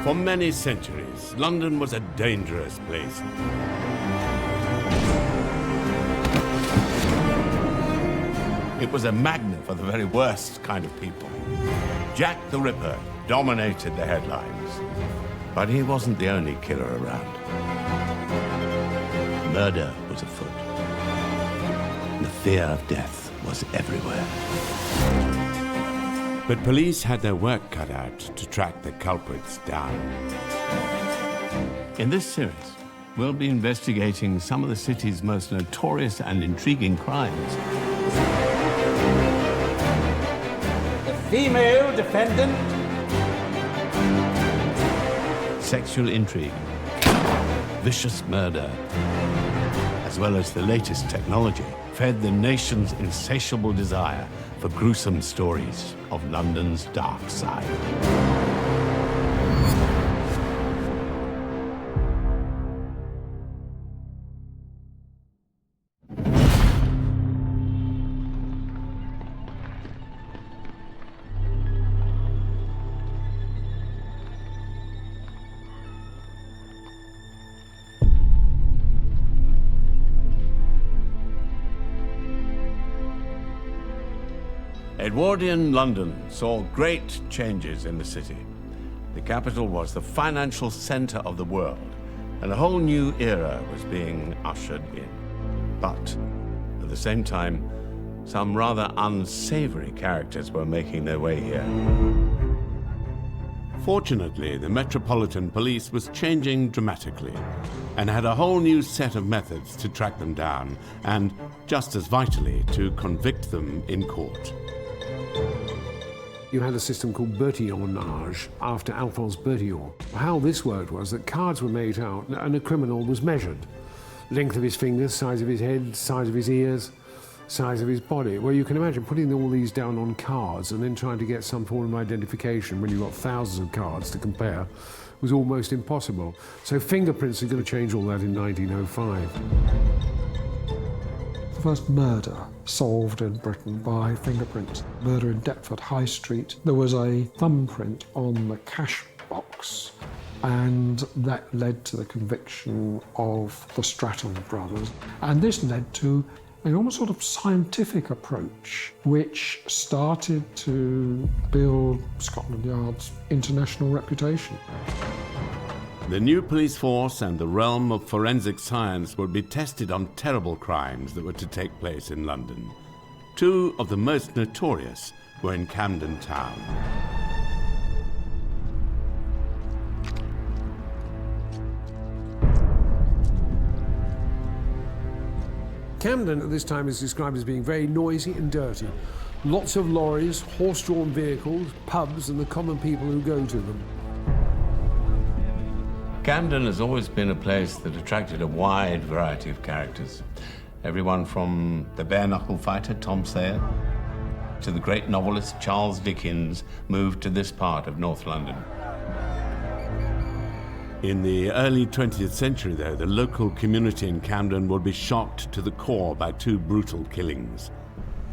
For many centuries, London was a dangerous place. It was a magnet for the very worst kind of people. Jack the Ripper dominated the headlines. But he wasn't the only killer around. Murder was afoot. The fear of death was everywhere. But police had their work cut out to track the culprits down. In this series, we'll be investigating some of the city's most notorious and intriguing crimes. The female defendant. Sexual intrigue, vicious murder, as well as the latest technology, fed the nation's insatiable desire for gruesome stories of London's dark side. Edwardian London saw great changes in the city. The capital was the financial center of the world, and a whole new era was being ushered in. But at the same time, some rather unsavory characters were making their way here. Fortunately, the Metropolitan Police was changing dramatically and had a whole new set of methods to track them down and, just as vitally, to convict them in court. You had a system called Bertillonage, after Alphonse Bertillon. How this worked was that cards were made out and a criminal was measured. Length of his fingers, size of his head, size of his ears, size of his body. Well, you can imagine putting all these down on cards and then trying to get some form of identification when you've got thousands of cards to compare was almost impossible. So fingerprints are going to change all that in 1905. The first murder solved in Britain by fingerprints. Murder in Deptford High Street. There was a thumbprint on the cash box, and that led to the conviction of the Stratton brothers. And this led to an almost sort of scientific approach, which started to build Scotland Yard's international reputation. The new police force and the realm of forensic science would be tested on terrible crimes that were to take place in London. Two of the most notorious were in Camden Town. Camden at this time is described as being very noisy and dirty. Lots of lorries, horse-drawn vehicles, pubs, and the common people who go to them. Camden has always been a place that attracted a wide variety of characters. Everyone from the bare-knuckle fighter Tom Sayer to the great novelist Charles Dickens moved to this part of North London. In the early 20th century, though, the local community in Camden would be shocked to the core by two brutal killings.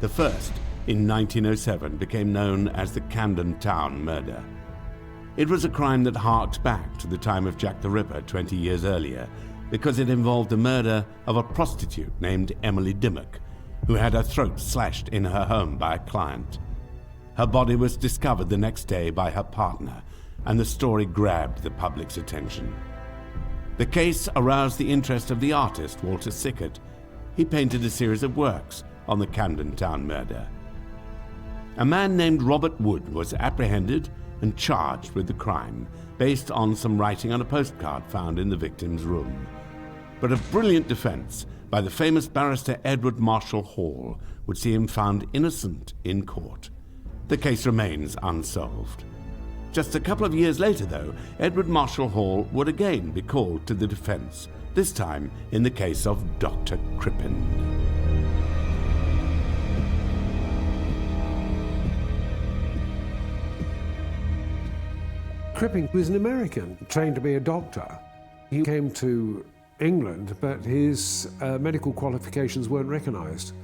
The first, in 1907, became known as the Camden Town murder. It was a crime that harked back to the time of Jack the Ripper 20 years earlier, because it involved the murder of a prostitute named Emily Dimmock, who had her throat slashed in her home by a client. Her body was discovered the next day by her partner, and the story grabbed the public's attention. The case aroused the interest of the artist Walter Sickert. He painted a series of works on the Camden Town murder. A man named Robert Wood was apprehended and charged with the crime, based on some writing on a postcard found in the victim's room. But a brilliant defense by the famous barrister Edward Marshall Hall would see him found innocent in court. The case remains unsolved. Just a couple of years later, though, Edward Marshall Hall would again be called to the defense, this time in the case of Dr. Crippen. Crippen was an American, trained to be a doctor. He came to England, but his medical qualifications weren't recognised.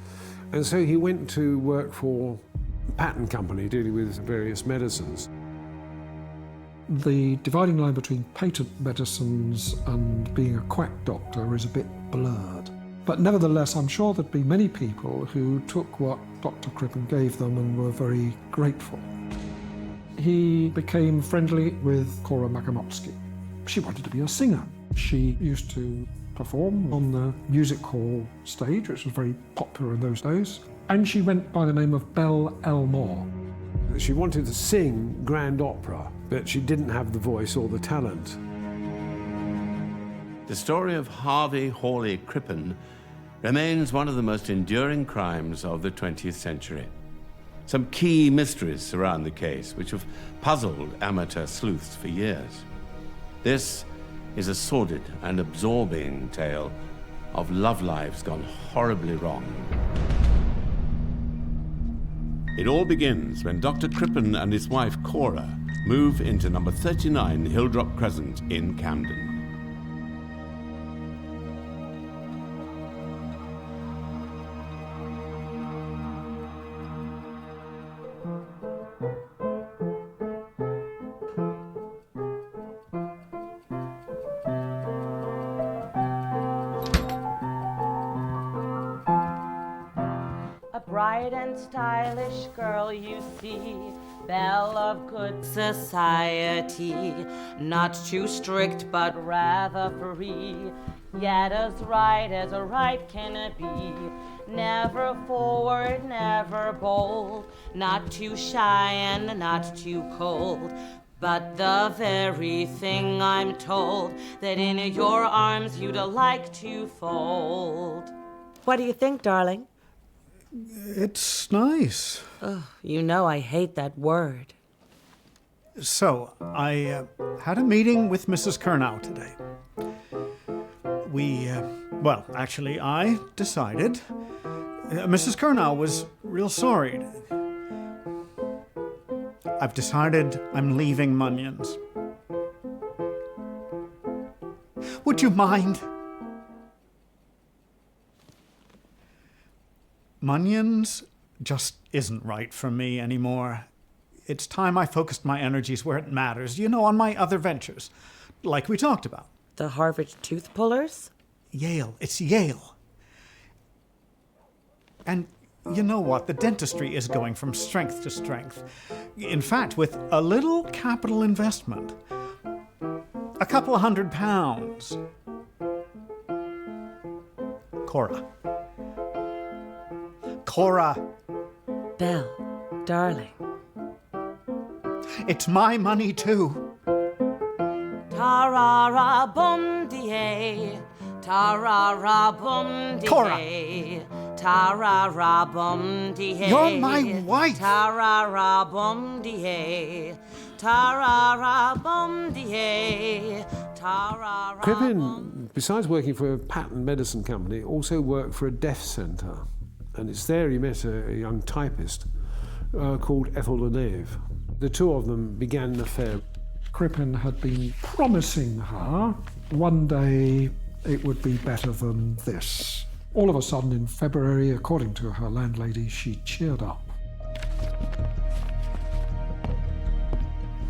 And so he went to work for a patent company dealing with various medicines. The dividing line between patent medicines and being a quack doctor is a bit blurred. But nevertheless, I'm sure there'd be many people who took what Dr. Crippen gave them and were very grateful. He became friendly with Cora Makamowski. She wanted to be a singer. She used to perform on the music hall stage, which was very popular in those days, and she went by the name of Belle Elmore. She wanted to sing grand opera, but she didn't have the voice or the talent. The story of Harvey Hawley Crippen remains one of the most enduring crimes of the 20th century. Some key mysteries surround the case, which have puzzled amateur sleuths for years. This is a sordid and absorbing tale of love lives gone horribly wrong. It all begins when Dr. Crippen and his wife Cora move into number 39 Hilldrop Crescent in Camden. Bright and stylish girl you see, belle of good society, not too strict but rather free, yet as right can be, never forward, never bold, not too shy and not too cold, but the very thing I'm told that in your arms you'd like to fold. What do you think, darling? It's nice. Oh, you know I hate that word. So, I had a meeting with Mrs. Curnow today. I decided. Mrs. Curnow was real sorry. I've decided I'm leaving Munyon's. Would you mind? Munyon's just isn't right for me anymore. It's time I focused my energies where it matters, on my other ventures, like we talked about. The Harvard tooth pullers? Yale. It's Yale. And you know what? The dentistry is going from strength to strength. In fact, with a little capital investment, a couple of £100. Cora. Belle, darling. It's my money too. Ta-ra-ra bum dee ta-ra-ra bum dee Cora. Ta-ra-ra bum dee You're my wife. Ta-ra-ra bum dee ta-ra-ra bum dee ta-ra-ra. Crippen, besides working for a patent medicine company, also worked for a deaf centre. And it's there he met a young typist called Ethel Leneve. The two of them began an affair. Crippen had been promising her one day it would be better than this. All of a sudden in February, according to her landlady, she cheered up.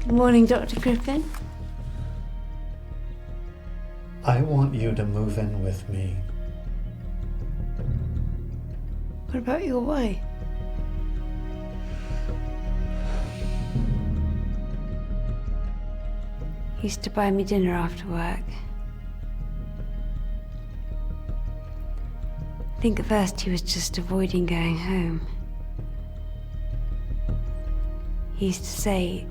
Good morning, Dr. Crippen. I want you to move in with me. What about your wife? Used to buy me dinner after work. I think at first he was just avoiding going home. He used to say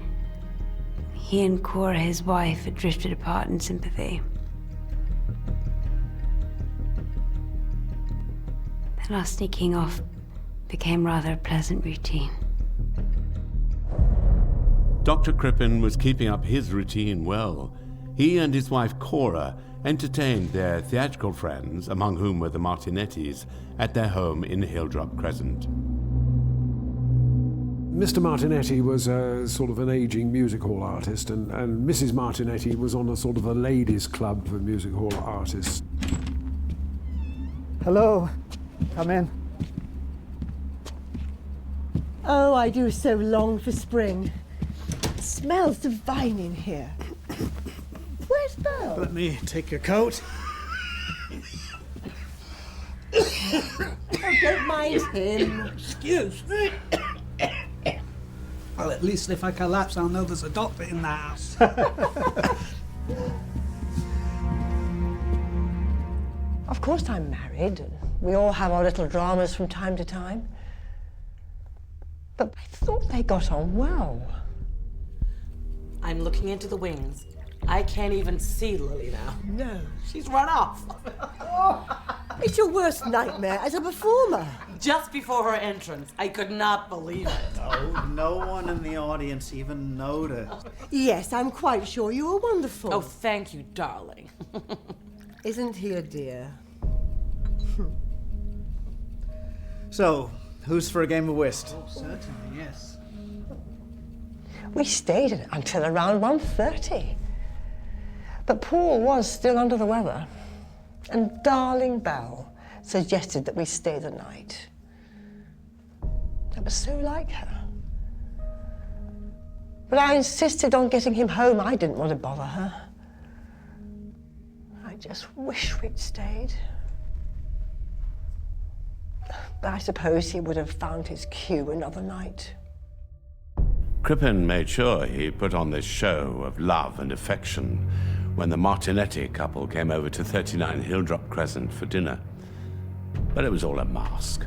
he and Cora, his wife, had drifted apart in sympathy. Then our sneaking off became rather a pleasant routine. Dr. Crippen was keeping up his routine well. He and his wife Cora entertained their theatrical friends, among whom were the Martinettis, at their home in Hilldrop Crescent. Mr. Martinetti was a sort of an ageing music hall artist, and Mrs. Martinetti was on a sort of a ladies' club for music hall artists. Hello. Come in. Oh, I do so long for spring. smells divine in here. Where's Belle? Let me take your coat. Oh, don't mind him. Excuse me. Well, at least if I collapse, I'll know there's a doctor in the house. Of course I'm married, and we all have our little dramas from time to time. But I thought they got on well. I'm looking into the wings. I can't even see Lily now. No. She's run off. It's your worst nightmare as a performer. Just before her entrance, I could not believe it. Oh, no one in the audience even noticed. Yes, I'm quite sure you were wonderful. Oh, thank you, darling. Isn't he a dear? So, who's for a game of whist? Oh, certainly, yes. We stayed until around 1:30. But Paul was still under the weather, and darling Belle suggested that we stay the night. That was so like her. But I insisted on getting him home. I didn't want to bother her. I just wish we'd stayed. But I suppose he would have found his cue another night. Crippen made sure he put on this show of love and affection when the Martinetti couple came over to 39 Hilldrop Crescent for dinner. But it was all a mask.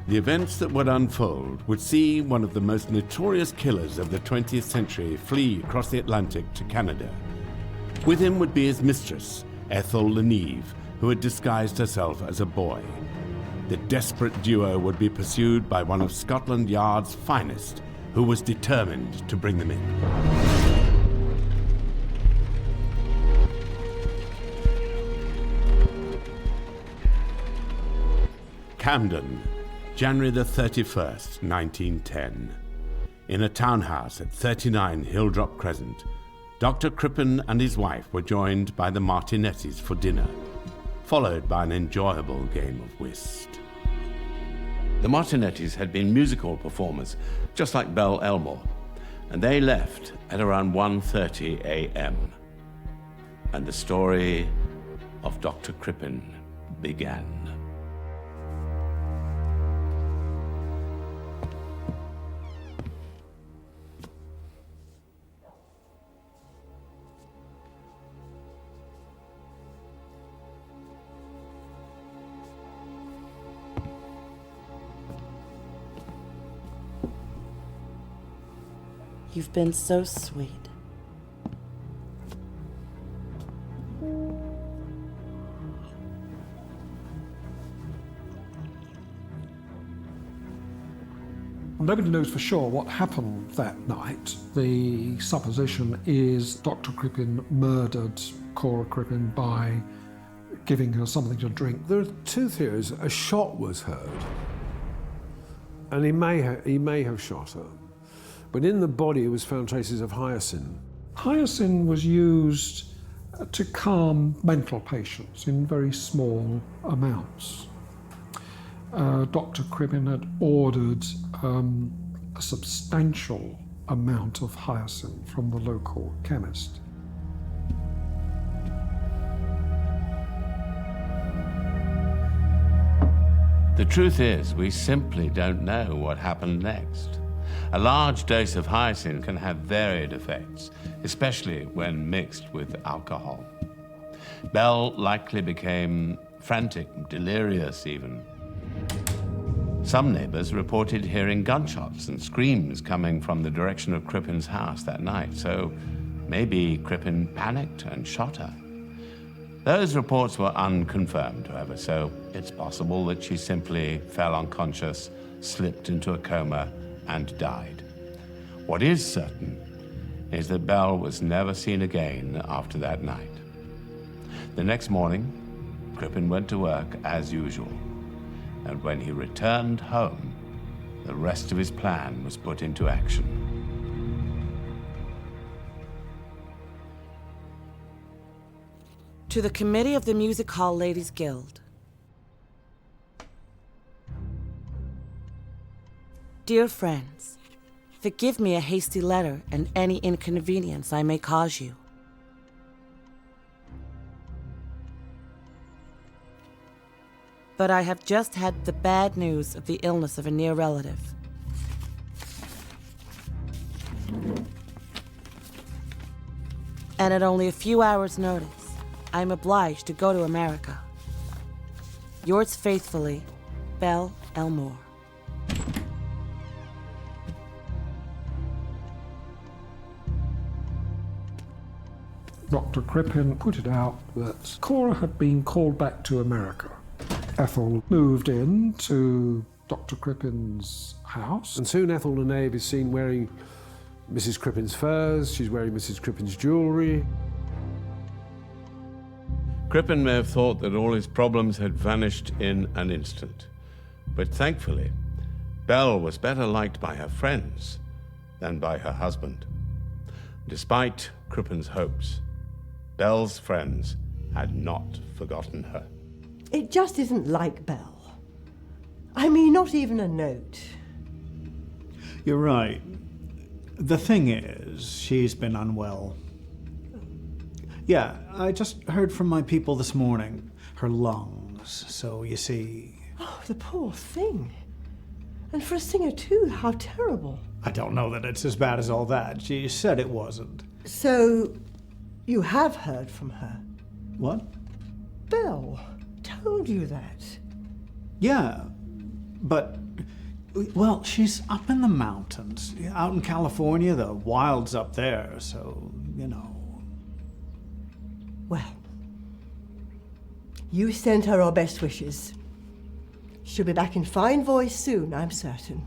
The events that would unfold would see one of the most notorious killers of the 20th century flee across the Atlantic to Canada. With him would be his mistress, Ethel Leneve, who had disguised herself as a boy. The desperate duo would be pursued by one of Scotland Yard's finest, who was determined to bring them in. Camden, January the 31st, 1910. In a townhouse at 39 Hilldrop Crescent, Dr. Crippen and his wife were joined by the Martinettis for dinner, followed by an enjoyable game of whist. The Martinettis had been music-hall performers, just like Belle Elmore, and they left at around 1:30 a.m. And the story of Dr. Crippen began. You've been so sweet. Nobody knows for sure what happened that night. The supposition is Dr. Crippen murdered Cora Crippen by giving her something to drink. There are two theories. A shot was heard, and he may have shot her. But in the body was found traces of hyoscine. Hyoscine was used to calm mental patients in very small amounts. Dr. Crippen had ordered a substantial amount of hyoscine from the local chemist. The truth is, we simply don't know what happened next. A large dose of hyoscine can have varied effects, especially when mixed with alcohol. Belle likely became frantic, delirious even. Some neighbors reported hearing gunshots and screams coming from the direction of Crippen's house that night, so maybe Crippen panicked and shot her. Those reports were unconfirmed, however, so it's possible that she simply fell unconscious, slipped into a coma, and died. What is certain is that Belle was never seen again after that night. The next morning, Crippen went to work as usual, and when he returned home, the rest of his plan was put into action. To the Committee of the Music Hall Ladies Guild. Dear friends, Forgive me a hasty letter and any inconvenience I may cause you. But I have just had the bad news of the illness of a near relative. And at only a few hours' notice, I am obliged to go to America. Yours faithfully, Belle Elmore. Dr. Crippen put it out that Cora had been called back to America. Ethel moved in to Dr. Crippen's house. And soon Ethel Lenabe is seen wearing Mrs. Crippen's furs, she's wearing Mrs. Crippen's jewellery. Crippen may have thought that all his problems had vanished in an instant. But thankfully, Belle was better liked by her friends than by her husband. Despite Crippen's hopes, Belle's friends had not forgotten her. It just isn't like Belle. I mean, not even a note. You're right. The thing is, she's been unwell. Yeah, I just heard from my people this morning. Her lungs, so you see... Oh, the poor thing. And for a singer too, how terrible. I don't know that it's as bad as all that. She said it wasn't. So, you have heard from her? What? Belle told you that. Yeah, but... Well, she's up in the mountains. Out in California, the wild's up there, so, you know... Well, you send her our best wishes. She'll be back in fine voice soon, I'm certain.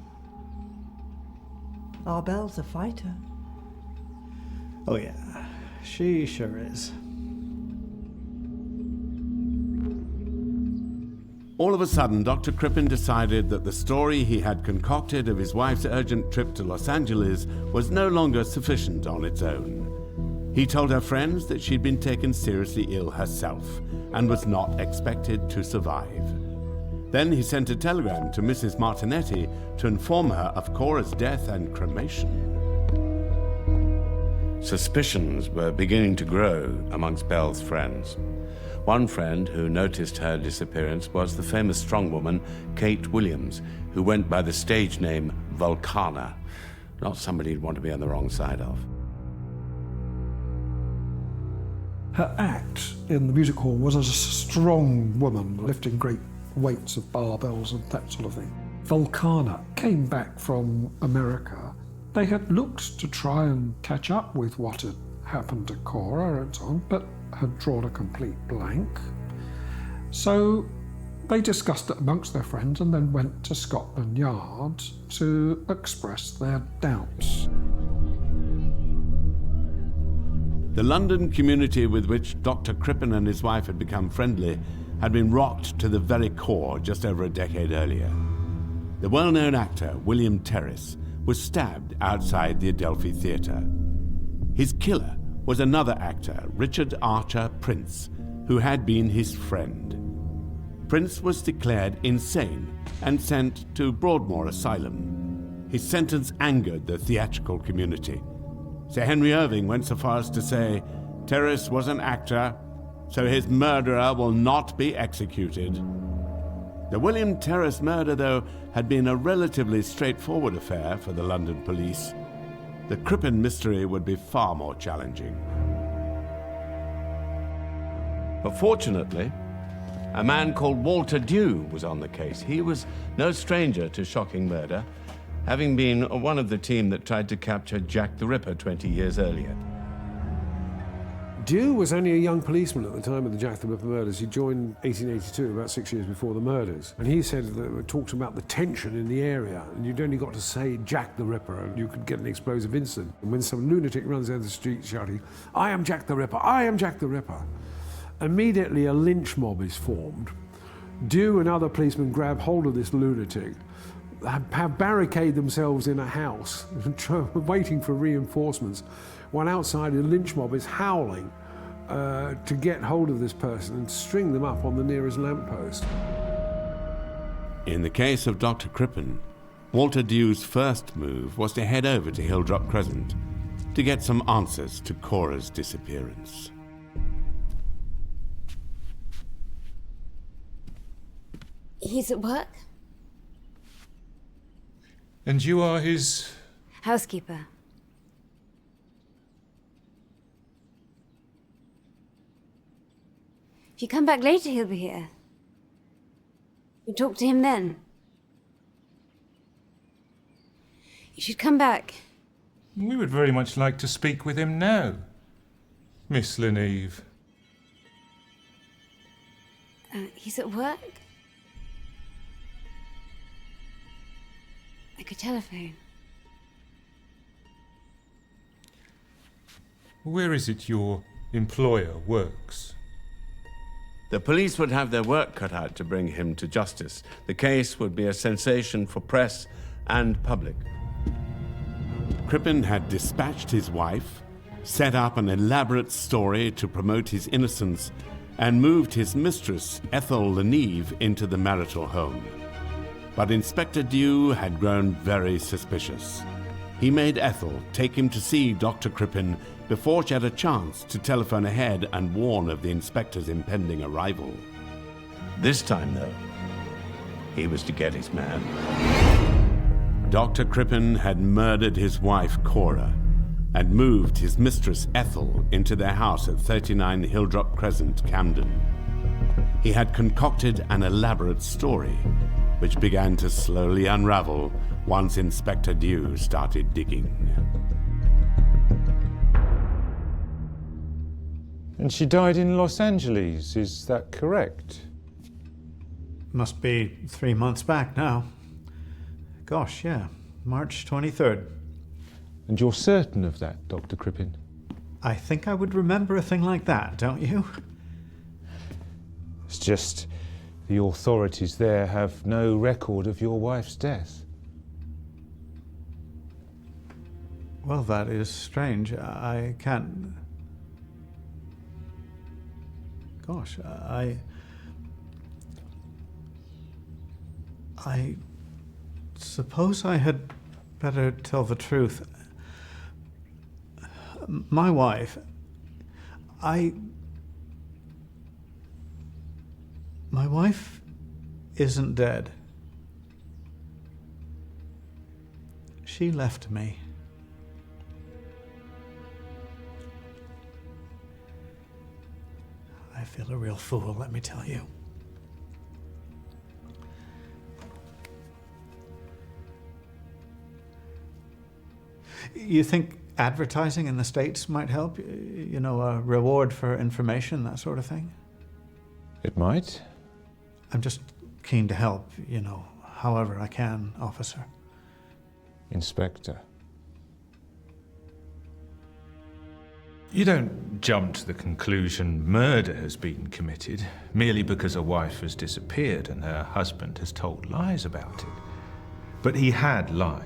Our Belle's a fighter. Oh yeah, she sure is. All of a sudden, Dr. Crippen decided that the story he had concocted of his wife's urgent trip to Los Angeles was no longer sufficient on its own. He told her friends that she'd been taken seriously ill herself and was not expected to survive. Then he sent a telegram to Mrs. Martinetti to inform her of Cora's death and cremation. Suspicions were beginning to grow amongst Belle's friends. One friend who noticed her disappearance was the famous strongwoman Kate Williams, who went by the stage name Vulcana. Not somebody you'd want to be on the wrong side of. Her act in the music hall was as a strong woman lifting great weights of barbells and that sort of thing. Vulcana came back from America. They had looked to try and catch up with what had happened to Cora and so on, but had drawn a complete blank. So they discussed it amongst their friends and then went to Scotland Yard to express their doubts. The London community with which Dr. Crippen and his wife had become friendly had been rocked to the very core just over a decade earlier. The well-known actor, William Terrace, was stabbed outside the Adelphi Theatre. His killer was another actor, Richard Archer Prince, who had been his friend. Prince was declared insane and sent to Broadmoor Asylum. His sentence angered the theatrical community. Sir Henry Irving went so far as to say, "Terrace was an actor, so his murderer will not be executed." The William Terrace murder, though, had been a relatively straightforward affair for the London police. The Crippen mystery would be far more challenging. But fortunately, a man called Walter Dew was on the case. He was no stranger to shocking murder, having been one of the team that tried to capture Jack the Ripper 20 years earlier. Dew was only a young policeman at the time of the Jack the Ripper murders. He joined 1882, about 6 years before the murders. And he said that talked about the tension in the area, and you'd only got to say Jack the Ripper and you could get an explosive incident. And when some lunatic runs down the street shouting, "I am Jack the Ripper, I am Jack the Ripper," immediately a lynch mob is formed. Dew and other policemen grab hold of this lunatic, have barricade themselves in a house, waiting for reinforcements, while outside a lynch mob is howling to get hold of this person and string them up on the nearest lamppost. In the case of Dr. Crippen, Walter Dew's first move was to head over to Hildrop Crescent to get some answers to Cora's disappearance. He's at work? And you are his... Housekeeper. If you come back later, he'll be here. You talk to him then. You should come back. We would very much like to speak with him now, Miss Leneve. He's at work? I could telephone. Where is it your employer works? The police would have their work cut out to bring him to justice. The case would be a sensation for press and public. Crippen had dispatched his wife, set up an elaborate story to promote his innocence, and moved his mistress, Ethel Leneve, into the marital home. But Inspector Dew had grown very suspicious. He made Ethel take him to see Dr. Crippen before she had a chance to telephone ahead and warn of the inspector's impending arrival. This time, though, he was to get his man. Dr. Crippen had murdered his wife, Cora, and moved his mistress, Ethel, into their house at 39 Hildrop Crescent, Camden. He had concocted an elaborate story, which began to slowly unravel once Inspector Dew started digging. And she died in Los Angeles, is that correct? Must be 3 months back now. Gosh, yeah, March 23rd. And you're certain of that, Dr. Crippen? I think I would remember a thing like that, don't you? It's just the authorities there have no record of your wife's death. Well, that is strange. I can't... Gosh, I suppose I had better tell the truth. My wife, my wife isn't dead. She left me. I feel a real fool, let me tell you. You think advertising in the States might help? You know, a reward for information, that sort of thing? It might. I'm just keen to help, you know, however I can, officer. Inspector. You don't jump to the conclusion murder has been committed merely because a wife has disappeared and her husband has told lies about it. But he had lied.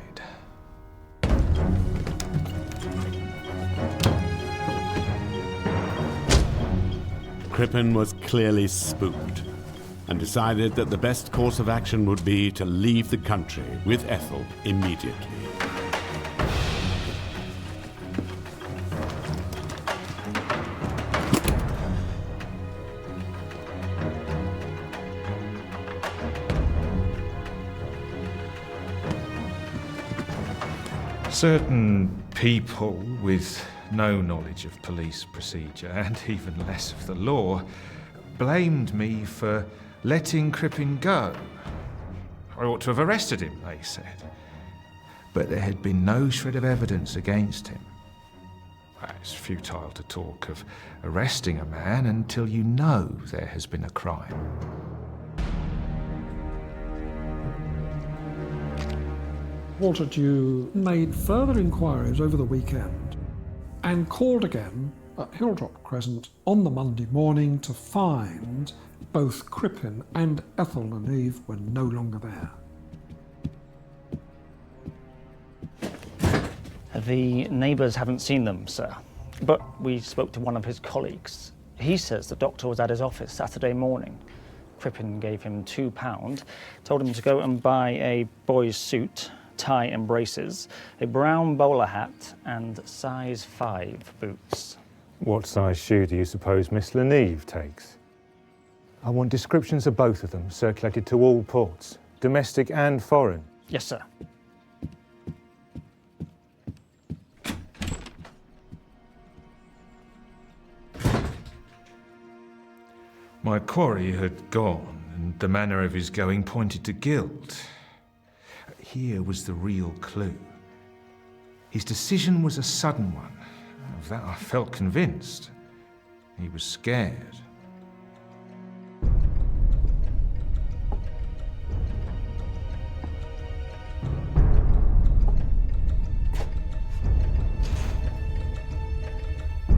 Crippen was clearly spooked and decided that the best course of action would be to leave the country with Ethel immediately. Certain people with no knowledge of police procedure and even less of the law blamed me for letting Crippen go. I ought to have arrested him, they said. But there had been no shred of evidence against him. It's futile to talk of arresting a man until you know there has been a crime. Walter Dew made further inquiries over the weekend and called again at Hildrop Crescent on the Monday morning to find both Crippen and Ethel Leneve were no longer there. The neighbours haven't seen them, sir, but we spoke to one of his colleagues. He says the doctor was at his office Saturday morning. Crippen gave him £2, told him to go and buy a boy's suit tie and braces, a brown bowler hat, and size 5 boots. What size shoe do you suppose Miss Leneve takes? I want descriptions of both of them circulated to all ports, domestic and foreign. Yes, sir. My quarry had gone, and the manner of his going pointed to guilt. Here was the real clue. His decision was a sudden one. Of that I felt convinced. He was scared.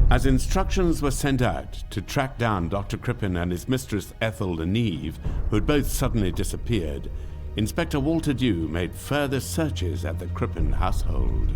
As instructions were sent out to track down Dr. Crippen and his mistress Ethel Leneve, who had both suddenly disappeared, Inspector Walter Dew made further searches at the Crippen household.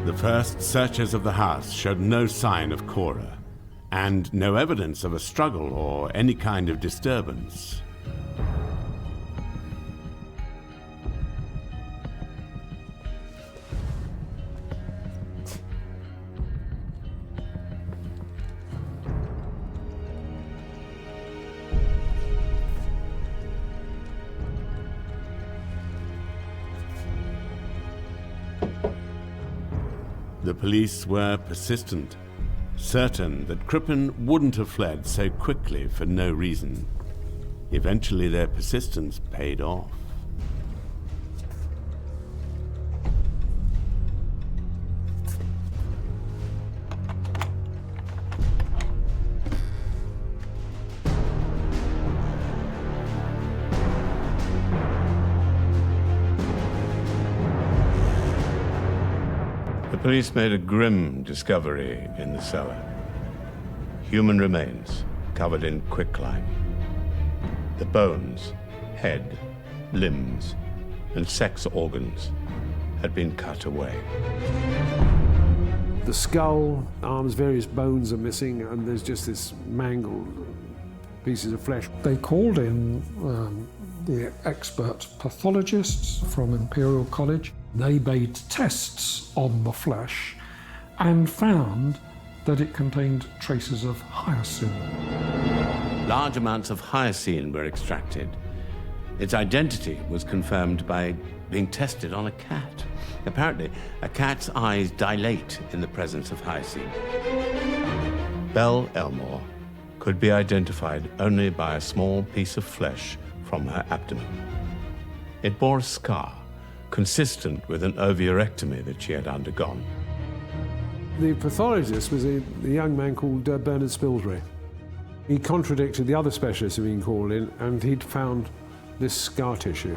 The first searches of the house showed no sign of Cora, and no evidence of a struggle or any kind of disturbance. The police were persistent, certain that Crippen wouldn't have fled so quickly for no reason. Eventually their persistence paid off. The police made a grim discovery in the cellar. Human remains covered in quicklime. The bones, head, limbs, and sex organs had been cut away. The skull, arms, various bones are missing, and there's just this mangled pieces of flesh. They called in the expert pathologists from Imperial College. They made tests on the flesh and found that it contained traces of hyoscine. Large amounts of hyoscine were extracted. Its identity was confirmed by being tested on a cat. Apparently, a cat's eyes dilate in the presence of hyoscine. Belle Elmore could be identified only by a small piece of flesh from her abdomen. It bore a scar consistent with an ovurectomy that she had undergone. The pathologist was a young man called Bernard Spilsbury. He contradicted the other specialists who had been called in, and he'd found this scar tissue.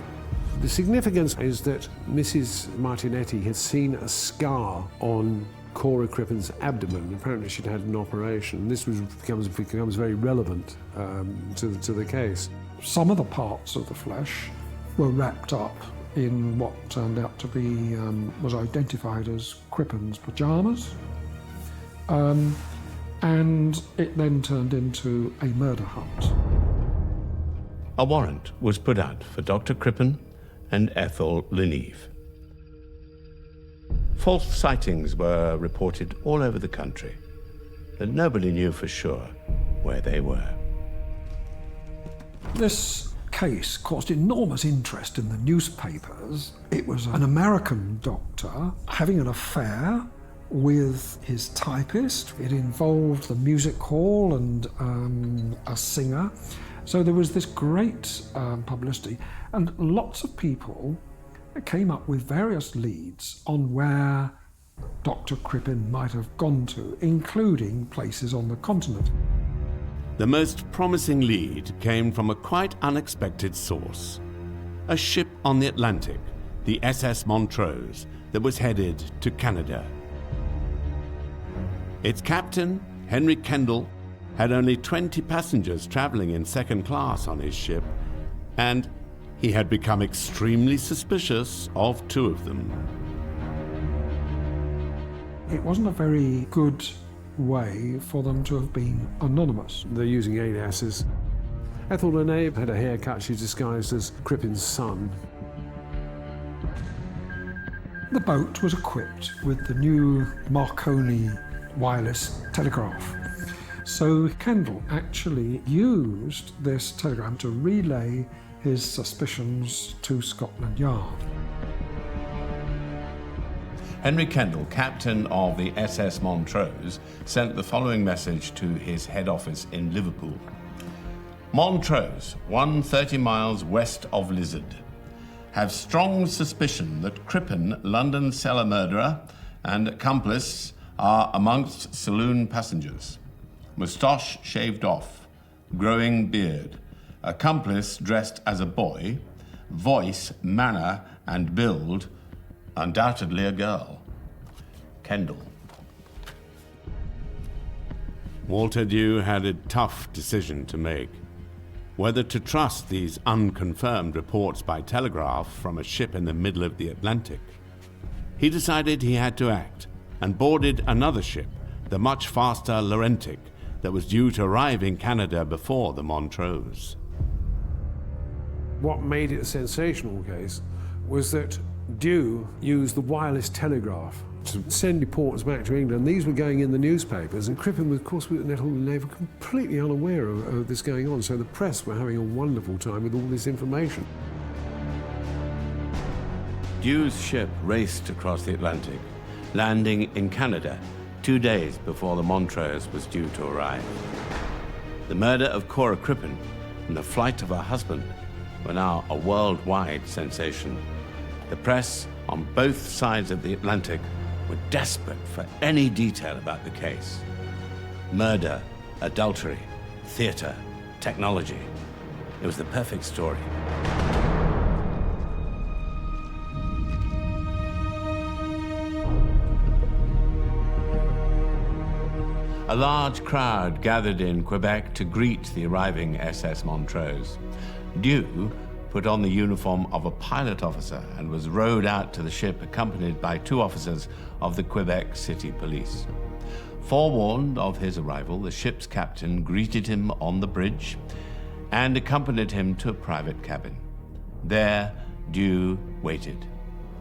The significance is that Mrs. Martinetti had seen a scar on Cora Crippen's abdomen. Apparently she'd had an operation. This becomes very relevant to the case. Some of the parts of the flesh were wrapped up in what turned out to be, was identified as Crippen's pyjamas. And it then turned into a murder hunt. A warrant was put out for Dr. Crippen and Ethel Leneve. False sightings were reported all over the country, but nobody knew for sure where they were. This case caused enormous interest in the newspapers. It was an American doctor having an affair with his typist. It involved the music hall and a singer. So there was this great publicity, and lots of people came up with various leads on where Dr. Crippen might have gone to, including places on the continent. The most promising lead came from a quite unexpected source. A ship on the Atlantic, the SS Montrose, that was headed to Canada. Its captain, Henry Kendall, had only 20 passengers traveling in second class on his ship, and he had become extremely suspicious of 2 of them. It wasn't a very good way for them to have been anonymous. They're using aliases. Ethel Lenneve had a haircut she disguised as Crippen's son. The boat was equipped with the new Marconi wireless telegraph. So Kendall actually used this telegram to relay his suspicions to Scotland Yard. Henry Kendall, captain of the SS Montrose, sent the following message to his head office in Liverpool. Montrose, 130 miles west of Lizard. Have strong suspicion that Crippen, London cellar murderer, and accomplice are amongst saloon passengers. Moustache shaved off, growing beard. Accomplice dressed as a boy. Voice, manner, and build, undoubtedly a girl. Kendall. Walter Dew had a tough decision to make. Whether to trust these unconfirmed reports by telegraph from a ship in the middle of the Atlantic. He decided he had to act and boarded another ship, the much faster Laurentic, that was due to arrive in Canada before the Montrose. What made it a sensational case was that Dew used the wireless telegraph to send reports back to England. These were going in the newspapers, and Crippen, of course, with Ethel Lenneve, were completely unaware of this going on, so the press were having a wonderful time with all this information. Dew's ship raced across the Atlantic, landing in Canada 2 days before the Montrose was due to arrive. The murder of Cora Crippen and the flight of her husband were now a worldwide sensation. The press on both sides of the Atlantic were desperate for any detail about the case. Murder, adultery, theater, technology. It was the perfect story. A large crowd gathered in Quebec to greet the arriving SS Montrose. Dew put on the uniform of a pilot officer and was rowed out to the ship accompanied by 2 officers of the Quebec City Police. Forewarned of his arrival, the ship's captain greeted him on the bridge and accompanied him to a private cabin. There, Dew waited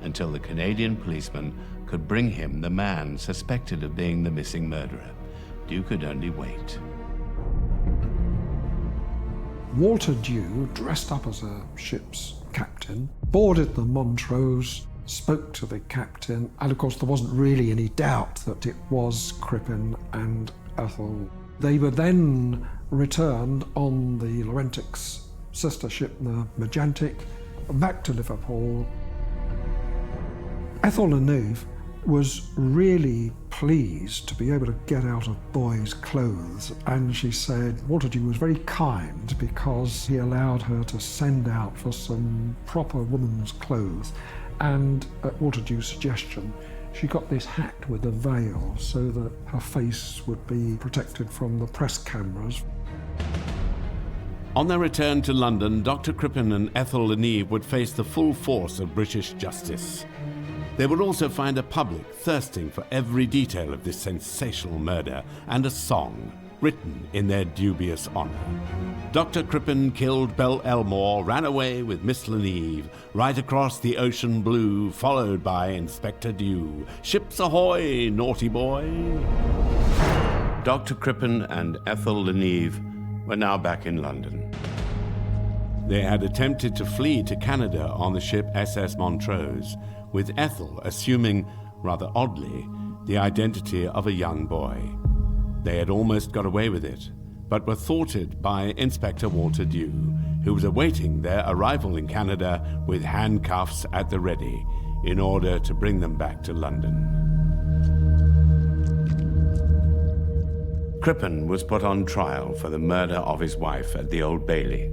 until the Canadian policeman could bring him the man suspected of being the missing murderer. Dew could only wait. Walter Dew, dressed up as a ship's captain, boarded the Montrose, spoke to the captain, and of course there wasn't really any doubt that it was Crippen and Ethel. They were then returned on the Laurentic's sister ship, the Magentic, back to Liverpool. Ethel Lenneve was really pleased to be able to get out of boys' clothes, and she said Walter Dew was very kind because he allowed her to send out for some proper woman's clothes, and at Walter Dew's suggestion she got this hat with a veil so that her face would be protected from the press cameras. On their return to London, Dr. Crippen and Ethel Lenneve would face the full force of British justice. They would also find a public thirsting for every detail of this sensational murder and a song written in their dubious honor. Dr. Crippen killed Belle Elmore, ran away with Miss Lenneve, right across the ocean blue, followed by Inspector Dew. Ships ahoy, naughty boy! Dr. Crippen and Ethel Lenneve were now back in London. They had attempted to flee to Canada on the ship SS Montrose, with Ethel assuming, rather oddly, the identity of a young boy. They had almost got away with it, but were thwarted by Inspector Walter Dew, who was awaiting their arrival in Canada with handcuffs at the ready in order to bring them back to London. Crippen was put on trial for the murder of his wife at the Old Bailey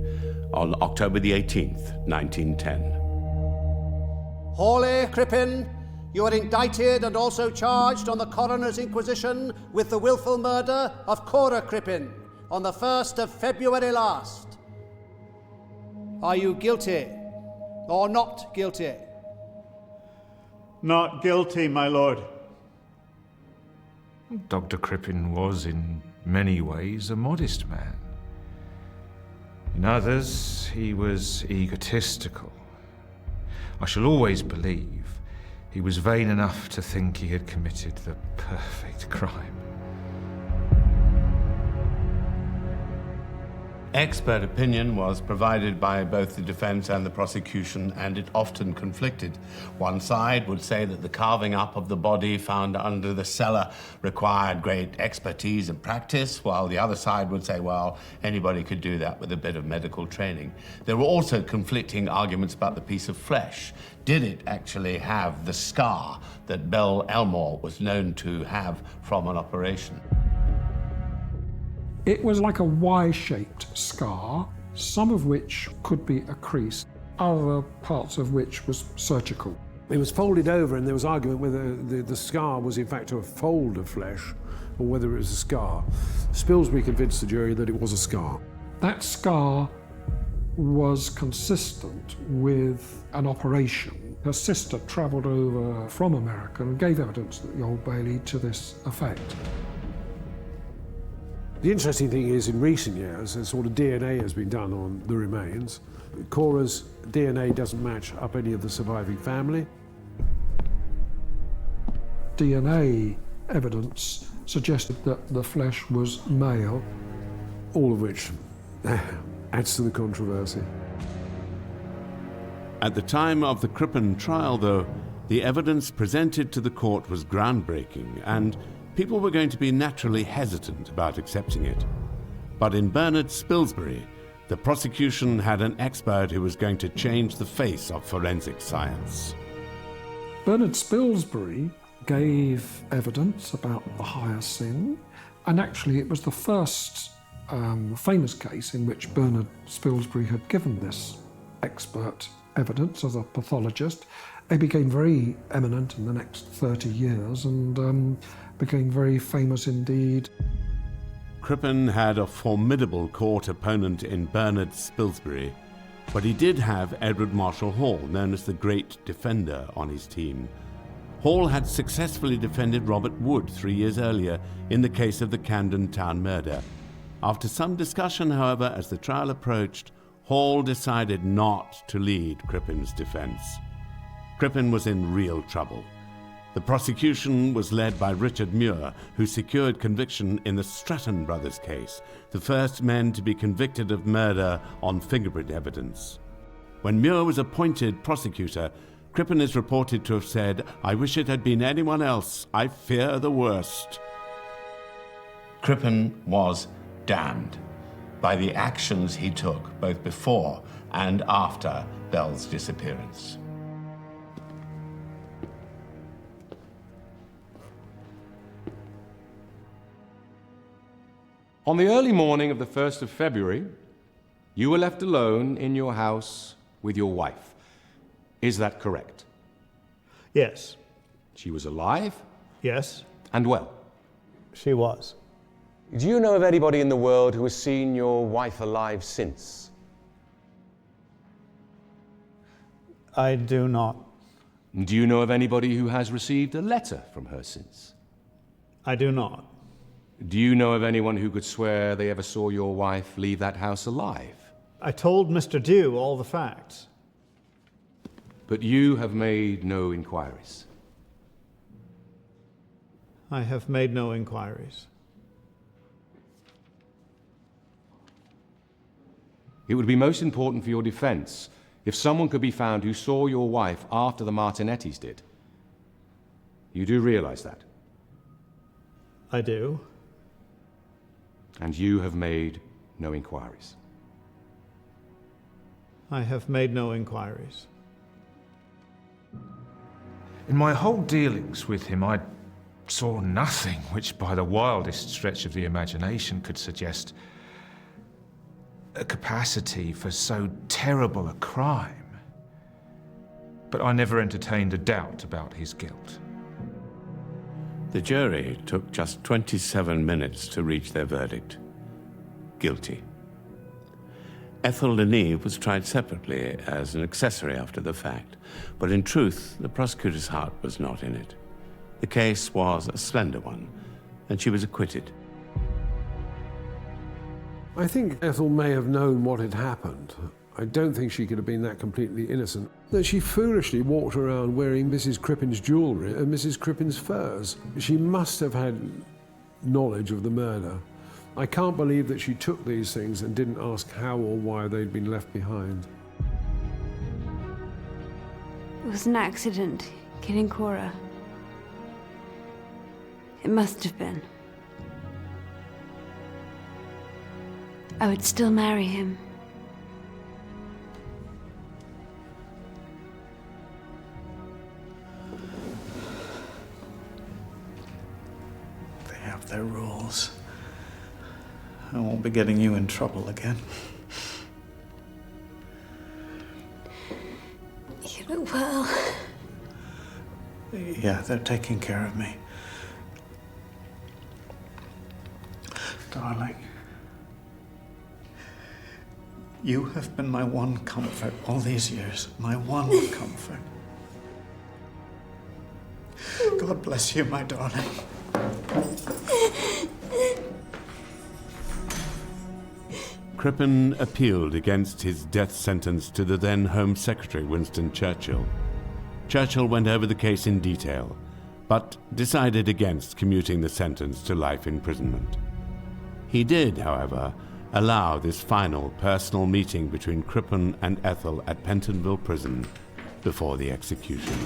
on October the 18th, 1910. Hawley, Crippen, you are indicted and also charged on the coroner's inquisition with the willful murder of Cora Crippen on the 1st of February last. Are you guilty or not guilty? Not guilty, my lord. Dr. Crippen was, in many ways, a modest man. In others, he was egotistical. I shall always believe he was vain enough to think he had committed the perfect crime. Expert opinion was provided by both the defense and the prosecution, and it often conflicted. One side would say that the carving up of the body found under the cellar required great expertise and practice, while the other side would say, well, anybody could do that with a bit of medical training. There were also conflicting arguments about the piece of flesh. Did it actually have the scar that Belle Elmore was known to have from an operation? It was like a Y-shaped scar, some of which could be a crease, other parts of which was surgical. It was folded over, and there was argument whether the scar was in fact a fold of flesh or whether it was a scar. Spilsbury convinced the jury that it was a scar. That scar was consistent with an operation. Her sister travelled over from America and gave evidence at the Old Bailey to this effect. The interesting thing is, in recent years, a sort of DNA has been done on the remains. Cora's DNA doesn't match up any of the surviving family. DNA evidence suggested that the flesh was male. All of which adds to the controversy. At the time of the Crippen trial, though, the evidence presented to the court was groundbreaking, and people were going to be naturally hesitant about accepting it. But in Bernard Spilsbury, the prosecution had an expert who was going to change the face of forensic science. Bernard Spilsbury gave evidence about the higher sin, and actually it was the first famous case in which Bernard Spilsbury had given this expert evidence as a pathologist. He became very eminent in the next 30 years and became very famous indeed. Crippen had a formidable court opponent in Bernard Spilsbury, but he did have Edward Marshall Hall, known as the Great Defender, on his team. Hall had successfully defended Robert Wood 3 years earlier in the case of the Camden Town murder. After some discussion, however, as the trial approached, Hall decided not to lead Crippen's defense. Crippen was in real trouble. The prosecution was led by Richard Muir, who secured conviction in the Stratton brothers case, the first men to be convicted of murder on fingerprint evidence. When Muir was appointed prosecutor, Crippen is reported to have said, "I wish it had been anyone else. I fear the worst." Crippen was damned by the actions he took both before and after Belle's disappearance. On the early morning of the 1st of February, you were left alone in your house with your wife. Is that correct? Yes. She was alive? Yes. And well? She was. Do you know of anybody in the world who has seen your wife alive since? I do not. Do you know of anybody who has received a letter from her since? I do not. Do you know of anyone who could swear they ever saw your wife leave that house alive? I told Mr. Dew all the facts. But you have made no inquiries. I have made no inquiries. It would be most important for your defense if someone could be found who saw your wife after the Martinettis did. You do realize that? I do. And you have made no inquiries. I have made no inquiries. In my whole dealings with him, I saw nothing which, by the wildest stretch of the imagination, could suggest a capacity for so terrible a crime. But I never entertained a doubt about his guilt. The jury took just 27 minutes to reach their verdict. Guilty. Ethel Leneve was tried separately as an accessory after the fact, but in truth, the prosecutor's heart was not in it. The case was a slender one, and she was acquitted. I think Ethel may have known what had happened. I don't think she could have been that completely innocent. That she foolishly walked around wearing Mrs. Crippen's jewellery and Mrs. Crippen's furs. She must have had knowledge of the murder. I can't believe that she took these things and didn't ask how or why they'd been left behind. It was an accident, killing Cora. It must have been. I would still marry him. They have their rules. I won't be getting you in trouble again. You look well. Yeah, they're taking care of me. Darling, you have been my one comfort all these years. My one comfort. God bless you, my darling. Crippen appealed against his death sentence to the then Home Secretary, Winston Churchill. Churchill went over the case in detail, but decided against commuting the sentence to life imprisonment. He did, however, allow this final personal meeting between Crippen and Ethel at Pentonville Prison before the execution.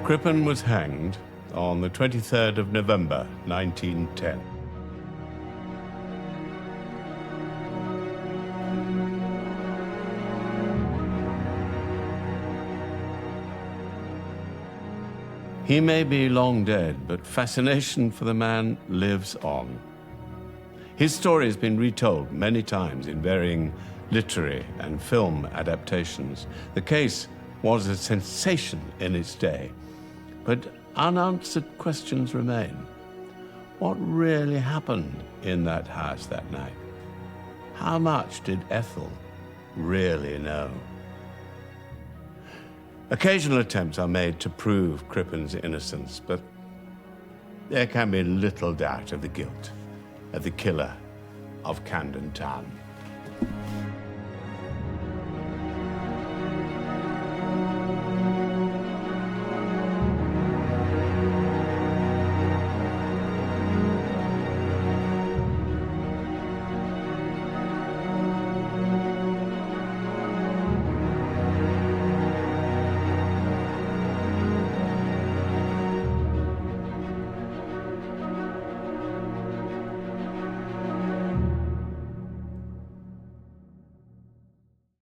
Crippen was hanged on the 23rd of November, 1910. He may be long dead, but fascination for the man lives on. His story has been retold many times in varying literary and film adaptations. The case was a sensation in its day, but unanswered questions remain. What really happened in that house that night? How much did Ethel really know? Occasional attempts are made to prove Crippen's innocence, but there can be little doubt of the guilt of the killer of Camden Town.